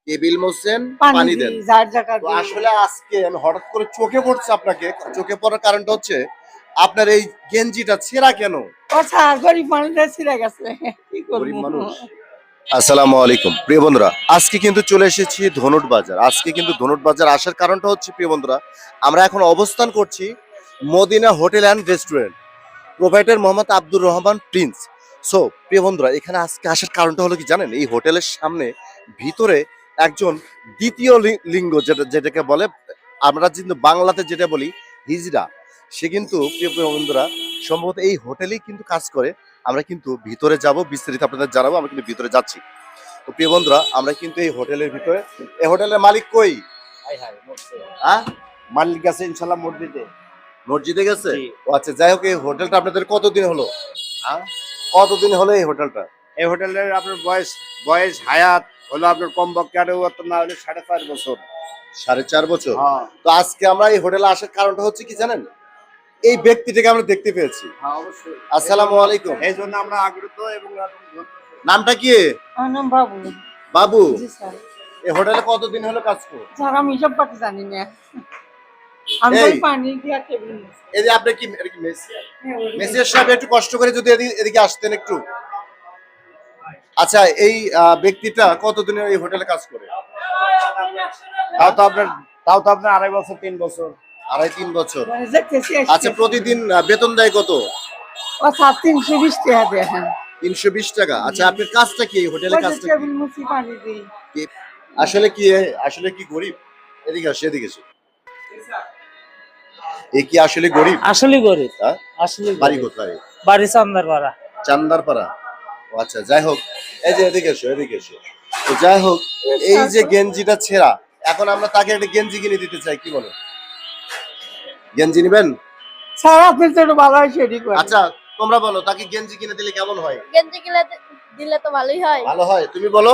Table মোছেন, পানি দেন। তো আসলে আজকে আমি হঠাৎ করে চোখে পড়ছে আপনাকে, চোখে পড়ার কারণটা হচ্ছে আপনার এই গেঞ্জিটা ছেঁড়া কেন? গরিব মানুষের ছিঁড়ে গেছে, কি গরিব করবো? মানুষ। আসসালামু আলাইকুম প্রিয় বন্ধুরা, আজকে কিন্তু চলে এসেছি ধনুট বাজার। আজকে কিন্তু ধনুট বাজার আসার কারণটা হচ্ছে প্রিয় বন্ধুরা, আমরা এখন অবস্থান করছি Madina hotel and restaurant, provider Mohammad Abdur Rahman Prince. So প্রিয় বন্ধুরা, এখানে আজকে আসার কারণটা হলো কি জানেন, এই হোটেলের সামনে ভিতরে একজন দ্বিতীয় লিঙ্গ, যেটাকে বলে আমরা কিন্তু বাংলাতে যেটা বলি হিজড়া, সে কিন্তু প্রিয় প্রিয় বন্ধুরা সম্ভবত এই হোটেলেই কিন্তু কাজ করে। আমরা কিন্তু ভিতরে যাব, বিস্তারিত আপনাদের জানাবো। আমরা কিন্তু ভিতরে যাচ্ছি। তো প্রিয় বন্ধুরা, আমরা কিন্তু এই হোটেলের ভিতরে, এই হোটেলের মালিক কই? হ্যাঁ, মালিক আছে ইনশাল্লাহ মসজিদে। মসজিদে গেছে। ও আচ্ছা, যাই হোক, এই হোটেলটা আপনাদের কতদিন হলো? কতদিন হলো এই হোটেলটা? এই হোটেলের আপনার বয়স হায়াত হলো আপনার কমপক্ষে না হলে 4.5 বছর। 4.5 বছর। হ্যাঁ। তো আজকে আমরা এই হোটেলে আসার কারণটা হচ্ছে কি জানেন, এই ব্যক্তিটাকে আমরা দেখতে পেয়েছি। হ্যাঁ, অবশ্যই। আসসালামু আলাইকুম। এই জন্য আমরা আগ্রহ এবং নামটা কি? আমার নাম বাবু। বাবু, জি স্যার। এই হোটেলে কতদিন হলো কাজ করো? স্যার আমি সব পাতি জানি না, আমি এই। ওই পানি দিয়া টেবিল মুছি। এই যে আপনি কি, এটা কি মেসি? হ্যাঁ, ওই মেসির সাহেব একটু কষ্ট করে যদি এদিকে আসতেন একটু। আচ্ছা, এই ব্যক্তিটা কতদিন এই হোটেলে কাজ করে? তাও তো আপনার 2.5 বছর 3 বছর। 2.5-3 বছর। মানে দেখতেছি আচ্ছা, প্রতিদিন বেতন দেয় কত? ও স্যার 320 টাকা দেয়। হ্যাঁ, 320 টাকা। আচ্ছা, আপনার কাজটা কি, এই হোটেলে ওই যে কাজটা কি? টেবিল মুছি, পানি দিই। কি- আসলে কি, আসলে কি গরিব? এদিকে আসে, এদিকে আসে। এ কি আসলে গরিব? আসলে গরিব, হ্যাঁ? আসলে বাড়ি গরিব। কোথায়? বাড়ি চান্দারপাড়া। চান্দারপাড়া। ও আচ্ছা, যাই হোক, এই যে এদিকে এসো, এদিকে এসো। তো যাই হোক, এই যে গেঞ্জিটা ছেঁড়া, এখন আমরা তাকে একটা গেঞ্জি কিনে দিতে চাই, কি বলো? গেঞ্জি নিবেন? স্যার আপনি তো একটু ভালো হয় সেটি করেন। আচ্ছা, তোমরা বলো, তাকে গেঞ্জি কিনে দিলে কেমন হয়? গেঞ্জি কিনে দিলে তো ভালোই হয়। ভালো হয়। তুমি বলো,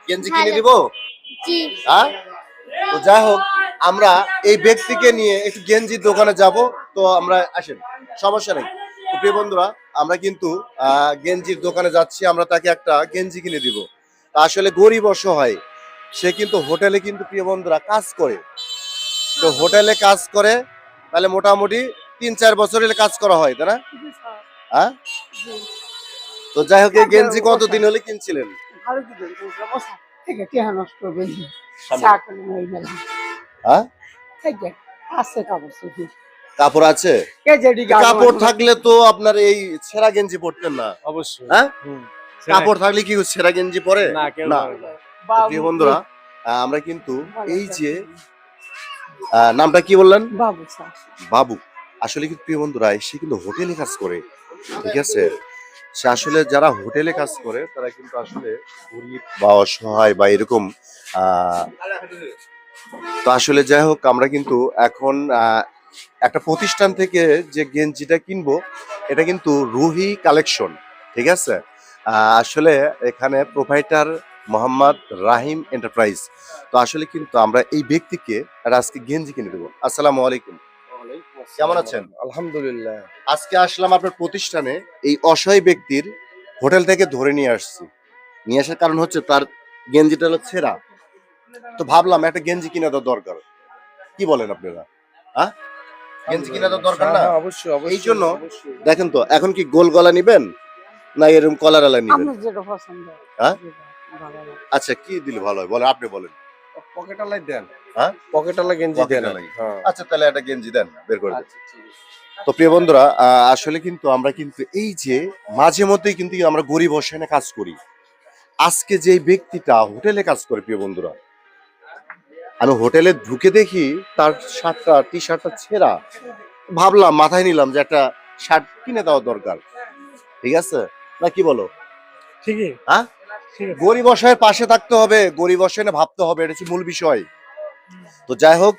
গেঞ্জি কিনে হ্যাঁ, দিব? জি। হ্যাঁ। তো যাই হোক, আমরা এই ব্যক্তিকে নিয়ে একটু গেঞ্জির দোকানে যাব। তো আমরা আসেন, সমস্যা নেই। তো প্রিয় বন্ধুরা, আমরা কিন্তু গেঞ্জির দোকানে যাচ্ছি, আমরা তাকে একটা গেঞ্জি কিনে দিব। তা আসলে গরিব অসহায়, সে কিন্তু হোটেলে কিন্তু প্রিয় বন্ধুরা কাজ করে। তো হোটেলে কাজ করে, তাহলে মোটামুটি 3-4 বছর হলে কাজ করা হয়, তাই না? জি স্যার। হ্যাঁ। তো যাই হোক, এই গেঞ্জি কতদিন হলে কিনছিলেন? ভালো দিবেন ও স্যার, থেকে টেহা নষ্ট করবেন চা করে নই মেলা। হ্যাঁ, থেকে আছে কাপড় চোপড়। কাপড় আছে? এই যে এডি কাপড় থাকলে তো আপনার এই ছেঁড়া গেঞ্জি পরতেন না। অবশ্যই। হ্যাঁ, কাপড় থাকলে কি ছেঁড়া গেঞ্জি পরে না, কেউ না। পরে না। তো প্রিয় বন্ধুরা, আমরা কিন্তু এই যে নামটা কি বললেন? বাবু স্যার। বাবু। আসলে কিন্তু প্রিয় বন্ধুরা, সে কিন্তু হোটেলে কাজ করে, ঠিক আছে? সে আসলে যারা হোটেলে কাজ করে তারা কিন্তু আসলে গরিব বা অসহায় বা এরকম। তো আসলে যাই হোক, আমরা কিন্তু এখন একটা প্রতিষ্ঠান থেকে যে গেঞ্জিটা কিনবো, এটা কিন্তু রুহি কালেকশন, ঠিক আছে? আসলে এখানে প্রোভাইডার মোহাম্মদ রাহিম এন্টারপ্রাইজ। তো আসলে কিন্তু আমরা এই ব্যক্তিকে একটা আজকে গেঞ্জি কিনে দেবো। আসসালামু আলাইকুম। কেমন আছেন? আলহামদুলিল্লাহ। আজকে আসলাম আপনার প্রতিষ্ঠানে, এই অসহায় ব্যক্তির হোটেল থেকে ধরে নিয়ে আসছি। নিয়ে আসার কারণ হচ্ছে তার গেঞ্জিটা হলো ছেঁড়া। তো ভাবলাম একটা গেঞ্জি কিনে দেওয়া দরকার। কি বলেন আপনারা? হ্যাঁ, গেঞ্জি কিনে দেওয়া দরকার না? অবশ্যই এই জন্য দেখেন তো, এখন কি গোল গলা নিবেন না এরকম কলার নিবেন? আপনার যেটা পছন্দ। হ্যাঁ? ভালো লাগে। আচ্ছা, কি দিলে ভালো হয় বলেন, আপনি বলেন। পকেটালাই দেন। হ্যাঁ, পকেটালা গেঞ্জি দেন। পকেটালাই। হ্যাঁ। আচ্ছা, তাহলে একটা গেঞ্জি দেন, বের করে দেন। আচ্ছা, ঠিক আছে। তো প্রিয় বন্ধুরা, আসলে কিন্তু আমরা কিন্তু এই যে মাঝে মধ্যেই কিন্তু আমরা গরিব অসহায় কাজ করি। আজকে যে ব্যক্তিটা হোটেলে কাজ করে প্রিয় বন্ধুরা, আমি হোটেলে ঢুকে দেখি তার টি শার্টটা ছেঁড়া। ভাবলাম, মাথায় নিলাম যে একটা শার্ট কিনে দেওয়া দরকার, ঠিক আছে না, কি বলো? ঠিকই। হ্যাঁ, ঠিক আছে। গরিব অসহায়ের পাশে থাকতে হবে, গরিব অসহায় ভাবতে হবে, এটা হচ্ছে মূল বিষয়। তো যাই হোক,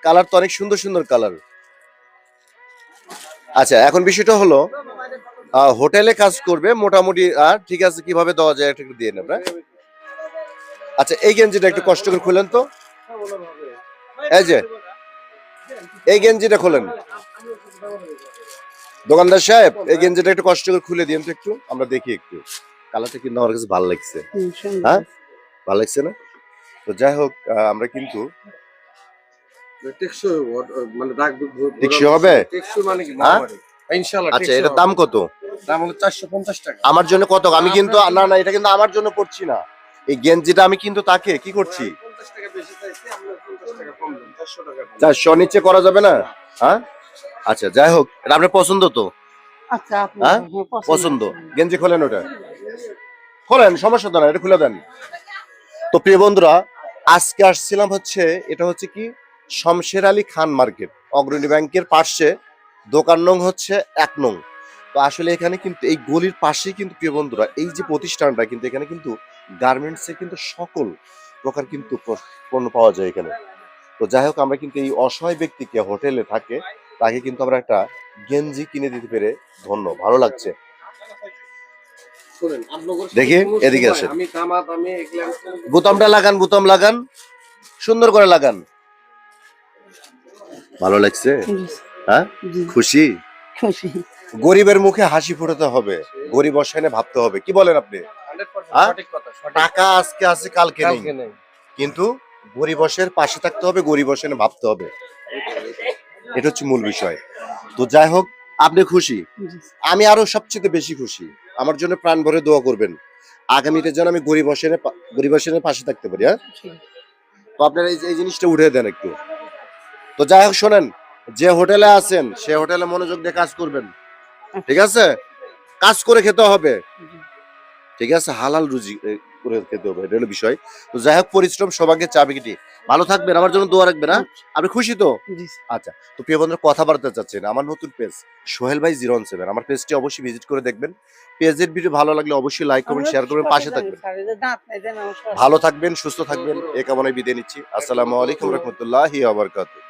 কালার তো অনেক সুন্দর সুন্দর কালার। আচ্ছা, এখন বিষয়টা হলো, হোটেলে কাজ করবে মোটামুটি, ঠিক আছে, কিভাবে দেওয়া যায় একটু দিয়ে নেব। আচ্ছা, এই গেঞ্জিটা একটু কষ্ট করে খুলেন তো। এই যে এই গেঞ্জিটা খোলেন, দোকানদার সাহেব, এই গেঞ্জিটা একটু কষ্ট করে খুলে দিন তো একটু, আমরা দেখি একটু। কালারটা কিন্তু আমার কাছে ভালো লাগছে। হ্যাঁ, ভালো লাগছে না? তো যাই হোক আমরা কিন্তু টেকসই মানে দাগ টেকসই হবে? টেকসই মানে কি হ্যাঁ? ইনশাআল্লাহ আচ্ছা এটার দাম কত? দাম হলো 450 টাকা। আমার জন্য কত? আমি কিন্তু না এটা কিন্তু আমার জন্য পড়ছি না, এই গেঞ্জিটা আমি কিন্তু তাকে কি করছি 50 টাকা বেশি চাইছি, আমরা 50 টাকা কম দেন, 400 টাকা কম। 400 নিচে করা যাবে না? হ্যাঁ আচ্ছা যাই হোক, এটা আপনার পছন্দ তো? আচ্ছা আপনি হ্যাঁ? হ্যাঁ, পছন্দ। গেঞ্জি খোলেন, ওটা খোলেন, সমস্যা তো না, এটা খুলে দেন। তো প্রিয় বন্ধুরা, আজকে আসছিলাম হচ্ছে, এটা হচ্ছে কি শমশের আলী খান মার্কেট, অগ্রণী ব্যাংকের পাশে, দোকান নং হচ্ছে 1 নং। তো আসলে এখানে কিন্তু এই গলির পাশেই কিন্তু প্রিয় বন্ধুরা এই যে প্রতিষ্ঠানটা, কিন্তু এখানে কিন্তু গার্মেন্টসের কিন্তু সকল প্রকার কিন্তু পণ্য পাওয়া যায় এখানে। তো যাই হোক, আমরা কিন্তু এই অসহায় ব্যক্তিকে, হোটেলে থাকে তাকে কিন্তু আমরা একটা গেঞ্জি কিনে দিতে পেরে ধন্য, ভালো লাগছে। শুনেন, আপনাদের দেখি, কোনো এদিকে সময় আসেন। আমি দামাদামি এগুলা বোতামটা লাগান, বোতাম লাগান, সুন্দর করে লাগান। ভালো লাগছে? জি, হ্যাঁ, জি, খুশি? খুশি। গরিবের মুখে হাসি ফোটাতে হবে, গরিব অসহায় ভাবতে হবে, কি বলেন আপনি? 100% হ্যাঁ? সঠিক কথা, সঠিক। টাকা আজকে আছে, কালকে নেই, কালকে নেই। কিন্তু গরিব অসহায়ের পাশে থাকতে হবে, গরিব অসহায় ভাবতে হবে, এটা হচ্ছে মূল বিষয়। তো যাই হোক, আপনি খুশি? জি, আমি আরো সবচেয়ে বেশি খুশি। আমার জন্য প্রাণ ভরে দোয়া করবেন, আগামীতে যেন আমি গরিব অসহায়ের পাশে থাকতে পারি। হ্যাঁ, ঠিক। তো আপনারা এই জিনিসটা উঠে দেন একটু। তো যাই হোক, শোনেন, যে হোটেলে আছেন সে হোটেলে মনোযোগ দিয়ে কাজ করবেন, ঠিক আছে? কাজ করে খেতে হবে, জি। ঠিক আছে? হালাল রুজি করে খেতে হবে, এটা হলো বিষয়। তো যাই হোক, পরিশ্রম সৌভাগ্যের চাবিকাঠি। ভালো থাকবেন, আমার জন্য দোয়া রাখবেন। হ্যাঁ, আপনি খুশি তো? জি, আচ্ছা, তো প্রিয় বন্ধুরা, কথা বার্তা চাচ্ছেন, আমার নতুন পেজ সোহেল ভাই 017, আমার পেজটি অবশ্যই ভিজিট করে দেখবেন। পেজের ভিডিও ভালো লাগলে অবশ্যই লাইক করবেন, শেয়ার করবেন, পাশে থাকবেন। দাঁত নাই, দেন আমার ভালো থাকবেন, সুস্থ থাকবেন, এ কামনায় বিদায় নিচ্ছি। আসসালামু আলাইকুম রহমতুল্লাহি ওয়া বারাকাতুহু।